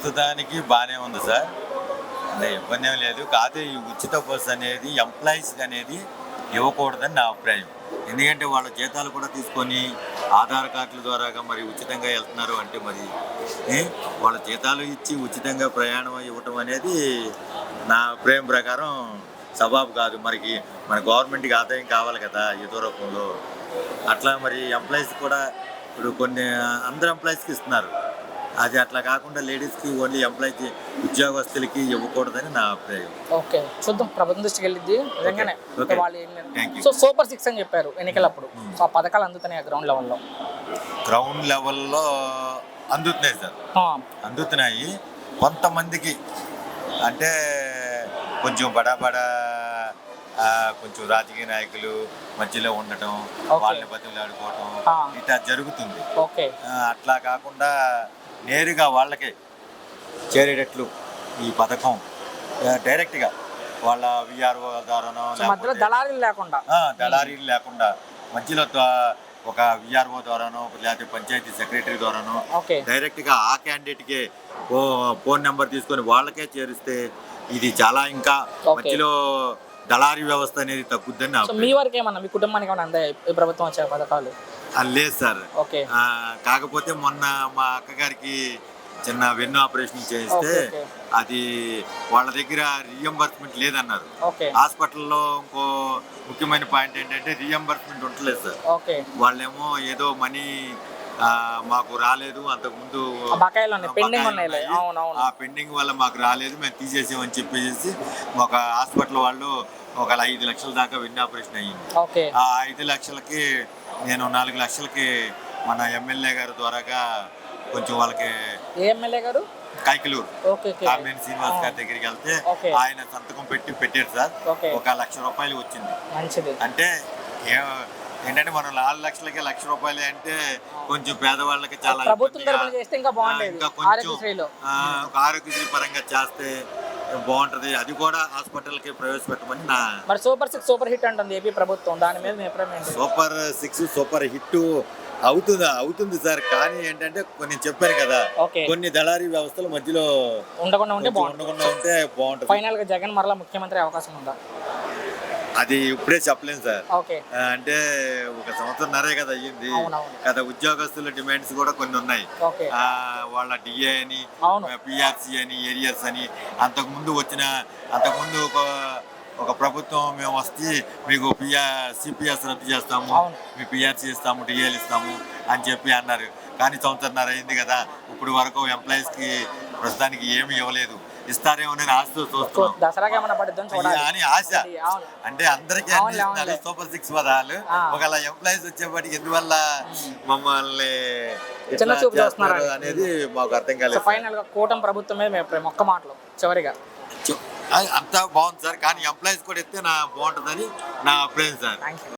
ప్రస్తుతానికి బాగానే ఉంది సార్. అంటే ఇబ్బంది ఏం లేదు. కాదు ఈ ఉచిత బస్సు అనేది ఎంప్లాయీస్కి అనేది ఇవ్వకూడదని నా అభిప్రాయం. ఎందుకంటే వాళ్ళ జీతాలు కూడా తీసుకొని ఆధార్ కార్డుల ద్వారాగా మరి ఉచితంగా వెళ్తున్నారు అంటే మరి ఏ, వాళ్ళ జీతాలు ఇచ్చి ఉచితంగా ప్రయాణం ఇవ్వటం అనేది నా అభిప్రాయం ప్రకారం సబాబు కాదు. మన గవర్నమెంట్కి ఆదాయం కావాలి కదా ఏదో రూపంలో. అట్లా మరి ఎంప్లాయీస్ కూడా ఇప్పుడు కొన్ని అందరు ఎంప్లాయీస్కి ఇస్తున్నారు. అది అట్లా కాకుండా లేడీస్కి ఓన్లీ ఎంప్లాయీకి ఉద్యోగస్తులకి ఇవ్వకూడదని నా అభిప్రాయం. ఓకే, చూద్దాం ప్రభుత్వం దృష్టికి వెళ్ళిద్ది నిజంగానే. ఓకే. వాళ్ళు థ్యాంక్ యూ. సో సూపర్ 6 అని చెప్పారు ఎన్నికలప్పుడు. సో ఆ పథకాలు అందుతున్నాయి గ్రౌండ్ లెవెల్లో. గ్రౌండ్ లెవెల్లో అందుతున్నాయి సార్, అందుతున్నాయి. కొంతమందికి అంటే కొంచెం బడా కొంచెం రాజకీయ నాయకులు మధ్యలో ఉండటం, వాళ్ళని బతులాడుకోవటం ఇట్లా జరుగుతుంది. ఓకే, అట్లా కాకుండా నేరుగా వాళ్ళకే చేరేటట్లు ఈ పథకం డైరెక్ట్గా వాళ్ళ విఆర్ఓ ద్వారానో మధ్యలో దళారీలు లేకుండా మధ్యలో ఒక విఆర్ఓ ద్వారానో లేకపోతే పంచాయతీ సెక్రటరీ ద్వారానో డైరెక్ట్గా ఆ క్యాండిడేట్కే ఫోన్ నెంబర్ తీసుకొని వాళ్ళకే చేరిస్తే ఇది చాలా ఇంకా మధ్యలో దళారీ వ్యవస్థ అనేది తగ్గుద్దని. మీ వరకు ఏమన్నా మీ కుటుంబానికి ఏమన్నా అందాయి ఈ ప్రభుత్వం వచ్చే పథకాలు? లేదు సార్. ఓకే, కాకపోతే మొన్న మా అక్కగారికి చిన్న వెన్ను ఆపరేషన్ చేయిస్తే అది వాళ్ళ దగ్గర రీఎంబర్స్మెంట్ లేదన్నారు. హాస్పిటల్లో ఇంకో ముఖ్యమైన పాయింట్ ఏంటంటే రీఎంబర్స్మెంట్ ఉండలేదు సార్. వాళ్ళేమో ఏదో మనీ మాకు రాలేదు, అంతకుముందు ఆ పెండింగ్ వల్ల మాకు రాలేదు, మేము తీసేసామని చెప్పేసి ఒక హాస్పిటల్ వాళ్ళు ఒక 5 లక్షల దాకా వెన్ను ఆపరేషన్ అయ్యింది. ఆ 5 లక్షలకి నేను 4 లక్షలకి మన ఎమ్మెల్యే గారి ద్వారాగా కొంచెం వాళ్ళకి కైకలూరు కామినేని శ్రీనివాస్ గారి దగ్గరికి వెళ్తే ఆయన సంతకం పెట్టారు సార్. 1 లక్ష రూపాయలు వచ్చింది. అంటే ఏంటంటే మనం 4 లక్షలకి 1 లక్ష రూపాయలు అంటే కొంచెం పేదవాళ్ళకి చాలా ఇంకా కొంచెం ఆరోగ్యశ్రీ పరంగా చేస్తే బాగుంటది. అది కూడా హాస్పిటల్కి ప్రవేశపెట్టమని నా. సూపర్ హిట్ అంటుంది ఏపీ ప్రభుత్వం, దాని మీద సూపర్ 6 సూపర్ హిట్ అవుతుంది సార్. కానీ ఏంటంటే కొన్ని చెప్పారు కదా, కొన్ని దళారీ వ్యవస్థల మధ్యలో ఉండకుండా ఉంటే బాగుంటుంది. ఫైనల్ గా జగన్ మరలా ముఖ్యమంత్రి అవకాశం ఉందా? అది ఇప్పుడే చెప్పలేను సార్. అంటే 1 సంవత్సరంన్నరే కదా అయ్యింది కదా. ఉద్యోగస్తుల డిమాండ్స్ కూడా కొన్ని ఉన్నాయి. వాళ్ళ డిఏ అని, పిఆర్సి అని, ఏరియర్స్ అని అంతకుముందు ఒక ప్రభుత్వం మేము వస్తే మీకు సిపిఎస్ రద్దు చేస్తాము, మీ పిఆర్సి ఇస్తాము, డిఏలు ఇస్తాము అని చెప్పి అన్నారు. కానీ సంవత్సరంన్నర అయింది కదా, ఇప్పుడు వరకు ఎంప్లాయీస్కి ప్రస్తుతానికి ఏమి ఇవ్వలేదు. ఇస్తారేమోనని ఆశతో చూస్తున్నాం అని ఆశ. అంటే అందరికీ అందిస్తున్నారు సూపర్ 6 పదాలు. ఒకవేళ ఎంప్లాయీస్ వచ్చేప్పటికి ఎందువల్ల మమ్మల్ని అనేది మాకు అర్థం కాలేదు. ఫైనల్ గా కూటమి ప్రభుత్వం మీద ఒక్క మాటలో చివరిగా అంతా బాగుంది సార్, కానీ ఎంప్లాయీస్ కూడా ఇస్తే బాగుంటుందని నా అభిప్రాయం సార్.